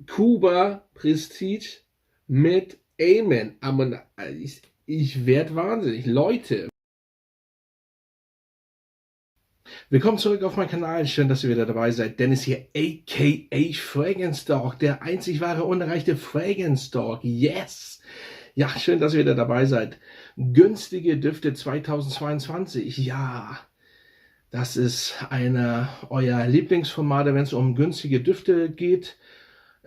Kuba Prestige mit Amen. Aber ich werde wahnsinnig. Leute, willkommen zurück auf meinen Kanal. Schön, dass ihr wieder dabei seid. Dennis hier, aka Fragrance Dog, der einzig wahre, unerreichte Fragrance Dog. Yes! Ja, schön, dass ihr wieder dabei seid. Günstige Düfte 2022. Ja, das ist einer eurer Lieblingsformate, wenn es um günstige Düfte geht.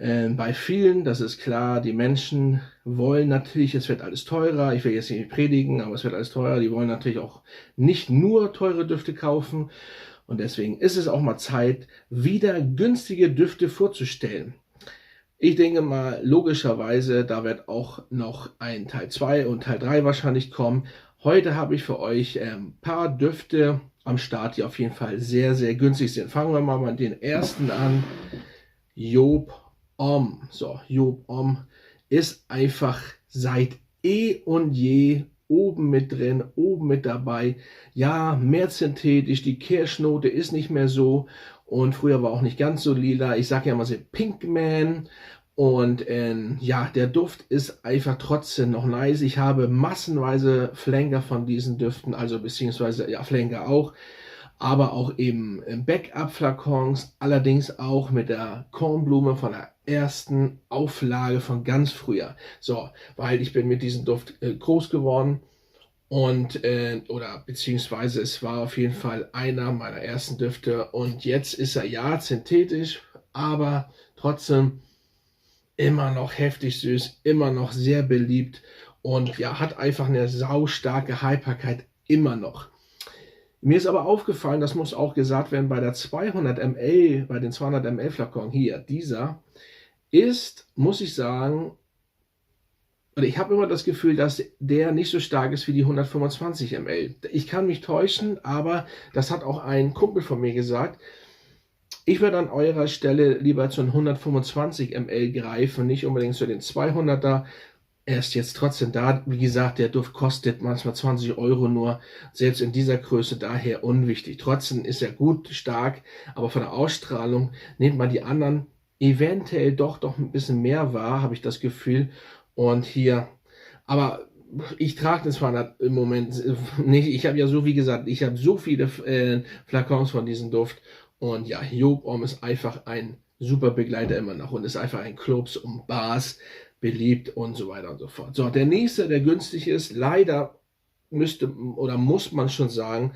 Bei vielen, das ist klar, die Menschen wollen natürlich, es wird alles teurer. Ich will jetzt nicht predigen, aber es wird alles teurer. Die wollen natürlich auch nicht nur teure Düfte kaufen. Und deswegen ist es auch mal Zeit, wieder günstige Düfte vorzustellen. Ich denke mal, logischerweise, da wird auch noch ein Teil 2 und Teil 3 wahrscheinlich kommen. Heute habe ich für euch ein paar Düfte am Start, die auf jeden Fall sehr, sehr günstig sind. Fangen wir mal mit den ersten an. Job Om. So, Job Om ist einfach seit eh und je oben mit drin, oben mit dabei. Ja, mehr synthetisch, die Kirschnote ist nicht mehr so und früher war auch nicht ganz so lila. Ich sage ja immer so Pinkman und ja, der Duft ist einfach trotzdem noch nice. Ich habe massenweise Flanker von diesen Düften, also beziehungsweise ja, Flanker auch, aber auch eben Backup-Flakons, allerdings auch mit der Kornblume von der ersten Auflage von ganz früher. So, weil ich bin mit diesem Duft groß geworden und oder beziehungsweise es war auf jeden Fall einer meiner ersten Düfte und jetzt ist er ja synthetisch, aber trotzdem immer noch heftig süß, immer noch sehr beliebt und ja, hat einfach eine saustarke Haltbarkeit immer noch. Mir ist aber aufgefallen, das muss auch gesagt werden, bei der 200 ml, bei den 200 ml Flakon hier, dieser ist, muss ich sagen, oder ich habe immer das Gefühl, dass der nicht so stark ist wie die 125 ml. Ich kann mich täuschen, aber das hat auch ein Kumpel von mir gesagt. Ich würde an eurer Stelle lieber zu den 125 ml greifen, nicht unbedingt zu den 200er. Er ist jetzt trotzdem da. Wie gesagt, der Duft kostet manchmal 20 Euro nur, selbst in dieser Größe, daher unwichtig. Trotzdem ist er gut, stark, aber von der Ausstrahlung nimmt man die anderen eventuell doch ein bisschen mehr wahr, habe ich das Gefühl. Und hier, aber ich trage das zwar im Moment nicht. Ich habe ja so, wie gesagt, ich habe so viele Flakons von diesem Duft. Und ja, Job Om ist einfach ein super Begleiter immer noch und ist einfach ein Clubs und Bars beliebt und so weiter und so fort. So, der nächste, der günstig ist, leider müsste oder muss man schon sagen,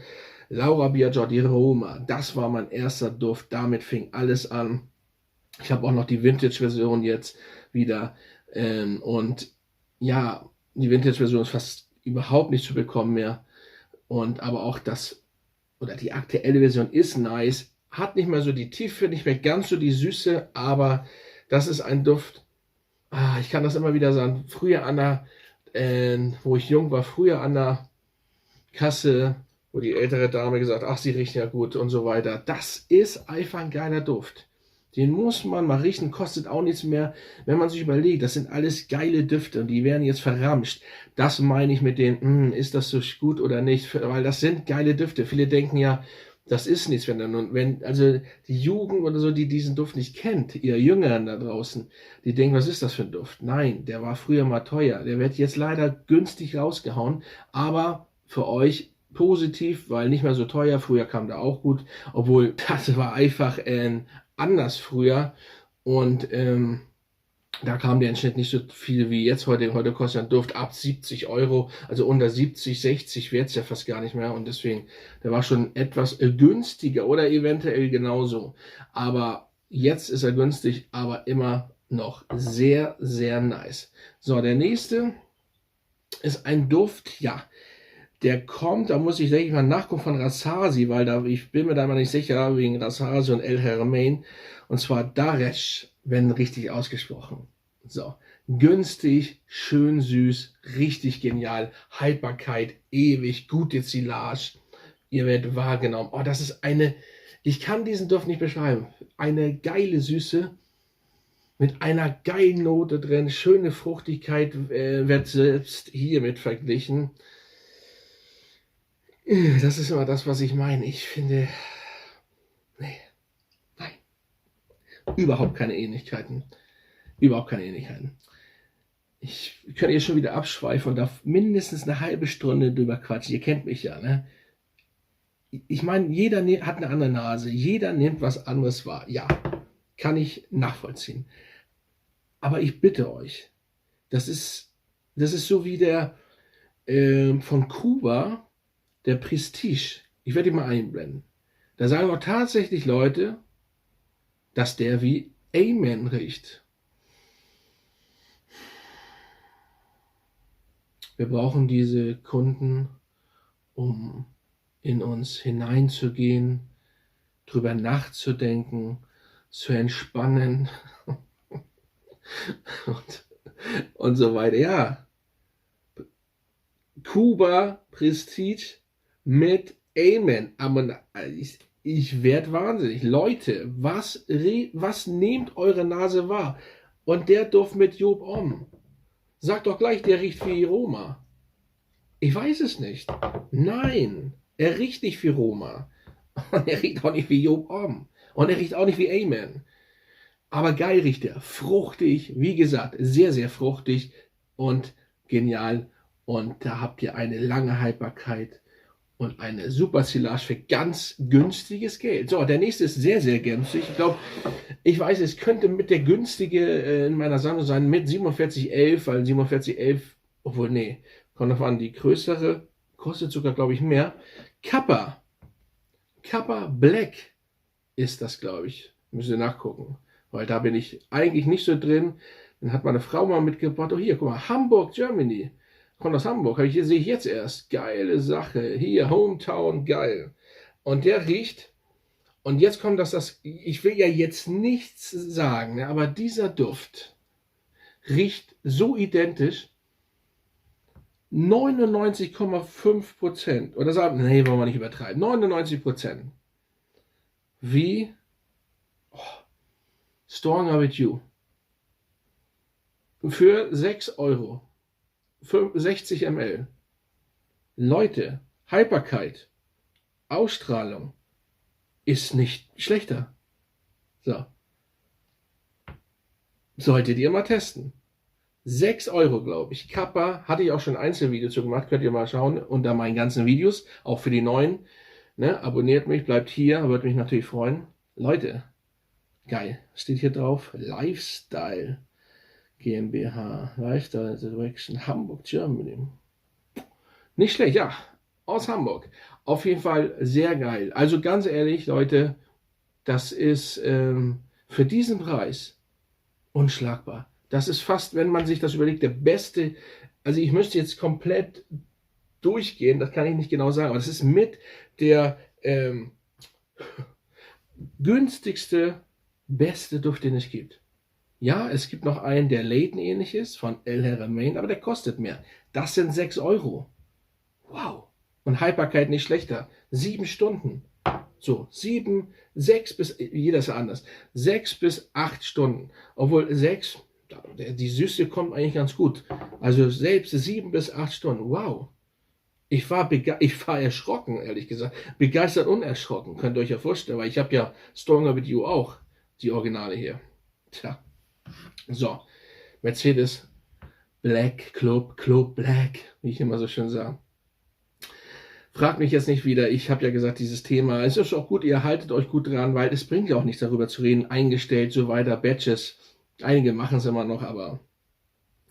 Laura Biagio di Roma. Das war mein erster Duft, damit fing alles an. Ich habe auch noch die Vintage-Version jetzt wieder und ja, die Vintage-Version ist fast überhaupt nicht zu bekommen mehr und aber auch das oder die aktuelle Version ist nice, hat nicht mehr so die Tiefe, nicht mehr ganz so die Süße, aber das ist ein Duft. Ich kann das immer wieder sagen. Früher an der, wo ich jung war, früher an der Kasse, wo die ältere Dame gesagt, ach, sie riechen ja gut und so weiter. Das ist einfach ein geiler Duft. Den muss man mal riechen, kostet auch nichts mehr. Wenn man sich überlegt, das sind alles geile Düfte und die werden jetzt verramscht. Das meine ich mit den, ist das so gut oder nicht? Weil das sind geile Düfte. Viele denken ja, das ist nichts, wenn also die Jugend oder so, die diesen Duft nicht kennt, ihr Jüngeren da draußen, die denken, was ist das für ein Duft? Nein, der war früher mal teuer. Der wird jetzt leider günstig rausgehauen, aber für euch positiv, weil nicht mehr so teuer. Früher kam der auch gut, obwohl das war einfach anders früher und da kam der im Schnitt nicht so viel wie jetzt heute. Heute kostet ein Duft ab 70 Euro, also unter 70, 60 wird es ja fast gar nicht mehr und deswegen, der war schon etwas günstiger oder eventuell genauso. Aber jetzt ist er günstig, aber immer noch sehr, sehr nice. So, der nächste ist ein Duft, ja, der kommt, da muss ich, denke ich mal, nachgucken von Rasasi, weil da, ich bin mir da mal nicht sicher, wegen Rasasi und El Hermain, und zwar Daresh, wenn richtig ausgesprochen. So, günstig, schön süß, richtig genial, Haltbarkeit, ewig, gute Silage, ihr werdet wahrgenommen. Oh, das ist eine, ich kann diesen Duft nicht beschreiben, eine geile Süße, mit einer geilen Note drin, schöne Fruchtigkeit wird selbst hiermit verglichen. Das ist immer das, was ich meine. Ich finde, nee, nein, überhaupt keine Ähnlichkeiten. Überhaupt keine Ähnlichkeiten. Ich könnte jetzt schon wieder abschweifen und darf mindestens eine halbe Stunde drüber quatschen. Ihr kennt mich ja, ne? Ich meine, jeder hat eine andere Nase, jeder nimmt was anderes wahr. Ja, kann ich nachvollziehen. Aber ich bitte euch, das ist so wie der von Kuba, der Prestige. Ich werde ihn mal einblenden. Da sagen auch tatsächlich Leute, dass der wie Amen riecht. Wir brauchen diese Kunden, um in uns hineinzugehen, drüber nachzudenken, zu entspannen und so weiter. Ja, Kuba Prestige mit Amen. Aber ich werde wahnsinnig. Leute, was nehmt eure Nase wahr? Und der Duft mit Job Om. Sagt doch gleich, der riecht wie Roma. Ich weiß es nicht. Nein, er riecht nicht wie Roma. Und er riecht auch nicht wie Job Om. Und er riecht auch nicht wie Amen. Aber geil riecht er. Fruchtig, wie gesagt, sehr, sehr fruchtig und genial. Und da habt ihr eine lange Haltbarkeit und eine super Silage für ganz günstiges Geld. So, der nächste ist sehr, sehr günstig. Ich glaube, ich weiß, es könnte mit der günstige in meiner Sammlung sein, mit 4711, weil 4711, obwohl, nee, kommt noch an, die größere kostet sogar, glaube ich, mehr. Kappa Black ist das, glaube ich. Müsst ihr nachgucken, weil da bin ich eigentlich nicht so drin. Dann hat meine Frau mal mitgebracht, oh hier, guck mal, Hamburg, Germany. Kommt aus Hamburg, sehe ich jetzt erst. Geile Sache. Hier, Hometown, geil. Und der riecht, und jetzt kommt ich will ja jetzt nichts sagen, aber dieser Duft riecht so identisch, 99,5%, oder sagen, nee, wollen wir nicht übertreiben, 99%, wie Stronger with You. Für 6 Euro. 60 ml. Leute, Haltbarkeit, Ausstrahlung ist nicht schlechter. So. Solltet ihr mal testen. 6 Euro, glaube ich. Kappa, hatte ich auch schon ein Einzelvideo zu gemacht, könnt ihr mal schauen unter meinen ganzen Videos, auch für die neuen. Ne? Abonniert mich, bleibt hier, würde mich natürlich freuen. Leute, geil. Steht hier drauf, Lifestyle GmbH, Lifestyle Direction, Hamburg, Germany. Nicht schlecht, ja, aus Hamburg. Auf jeden Fall sehr geil. Also ganz ehrlich, Leute, das ist für diesen Preis unschlagbar. Das ist fast, wenn man sich das überlegt, der beste, also ich müsste jetzt komplett durchgehen, das kann ich nicht genau sagen, aber das ist mit der günstigste, beste Duft, den es gibt. Ja, es gibt noch einen, der Layton ähnlich ist, von El Haramain, aber der kostet mehr. Das sind 6 Euro. Wow. Und Haltbarkeit nicht schlechter. 7 Stunden. So, 6 bis, jeder ist anders, 6 bis 8 Stunden. Obwohl 6, die Süße kommt eigentlich ganz gut. Also selbst 7 bis 8 Stunden. Wow. Ich war erschrocken, ehrlich gesagt. Begeistert und erschrocken. Könnt ihr euch ja vorstellen, weil ich habe ja Stronger with You auch, die Originale hier. Tja. So, Mercedes Black, Club Black, wie ich immer so schön sage. Fragt mich jetzt nicht wieder, ich habe ja gesagt, dieses Thema, es ist auch gut, ihr haltet euch gut dran, weil es bringt ja auch nichts darüber zu reden, eingestellt, so weiter, Batches. Einige machen es immer noch, aber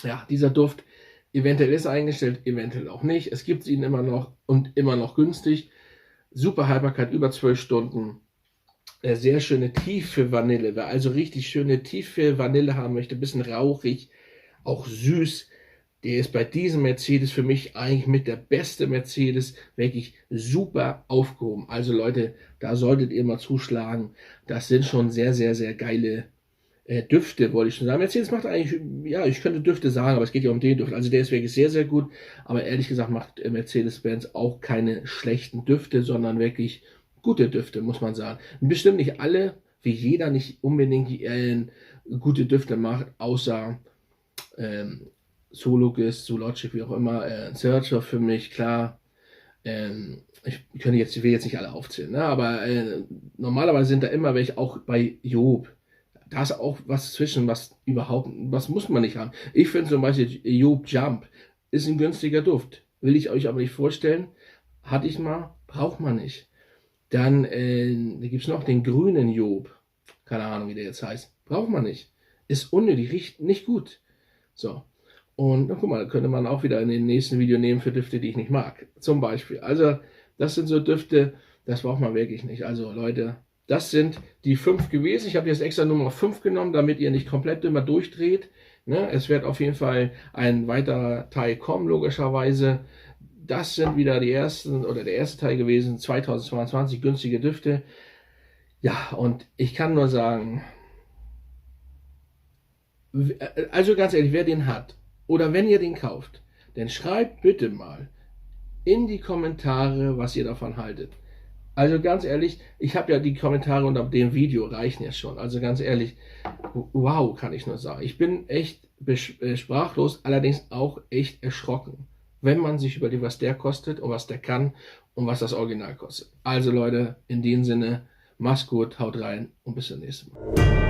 ja, dieser Duft, eventuell ist eingestellt, eventuell auch nicht. Es gibt ihn immer noch und immer noch günstig. Super Haltbarkeit, über 12 Stunden. Sehr schöne tiefe Vanille. Wer also richtig schöne tiefe Vanille haben möchte, ein bisschen rauchig, auch süß, der ist bei diesem Mercedes für mich eigentlich mit der beste Mercedes, wirklich super aufgehoben. Also Leute, da solltet ihr mal zuschlagen. Das sind schon sehr, sehr, sehr geile Düfte, wollte ich schon sagen. Mercedes macht eigentlich, ja, ich könnte Düfte sagen, aber es geht ja um den Duft. Also der ist wirklich sehr, sehr gut. Aber ehrlich gesagt macht Mercedes-Benz auch keine schlechten Düfte, sondern wirklich gute Düfte, muss man sagen. Bestimmt nicht alle, wie jeder nicht unbedingt gute Düfte macht, außer Sologist, Zoologic, wie auch immer, Searcher für mich, klar. Ich will jetzt nicht alle aufzählen, ne? Aber normalerweise sind da immer welche, auch bei Job. da ist auch was zwischen, was muss man nicht haben. Ich finde zum Beispiel Job Jump ist ein günstiger Duft. Will ich euch aber nicht vorstellen. Hatte ich mal, braucht man nicht. Dann da gibt es noch den grünen Job. Keine Ahnung, wie der jetzt heißt. Braucht man nicht. Ist unnötig, riecht nicht gut. So. Und na, guck mal, könnte man auch wieder in den nächsten Video nehmen für Düfte, die ich nicht mag. Zum Beispiel. Also, das sind so Düfte, das braucht man wirklich nicht. Also, Leute, das sind die 5 gewesen. Ich habe jetzt extra Nummer 5 genommen, damit ihr nicht komplett immer durchdreht. Ne? Es wird auf jeden Fall ein weiterer Teil kommen, logischerweise. Das sind wieder die ersten, oder der erste Teil gewesen, 2022, günstige Düfte. Ja, und ich kann nur sagen, also ganz ehrlich, wer den hat, oder wenn ihr den kauft, dann schreibt bitte mal in die Kommentare, was ihr davon haltet. Also ganz ehrlich, ich habe ja die Kommentare unter dem Video reichen ja schon. Also ganz ehrlich, wow, kann ich nur sagen. Ich bin echt sprachlos, allerdings auch echt erschrocken, wenn man sich überlegt, was der kostet und was der kann und was das Original kostet. Also Leute, in dem Sinne, macht's gut, haut rein und bis zum nächsten Mal.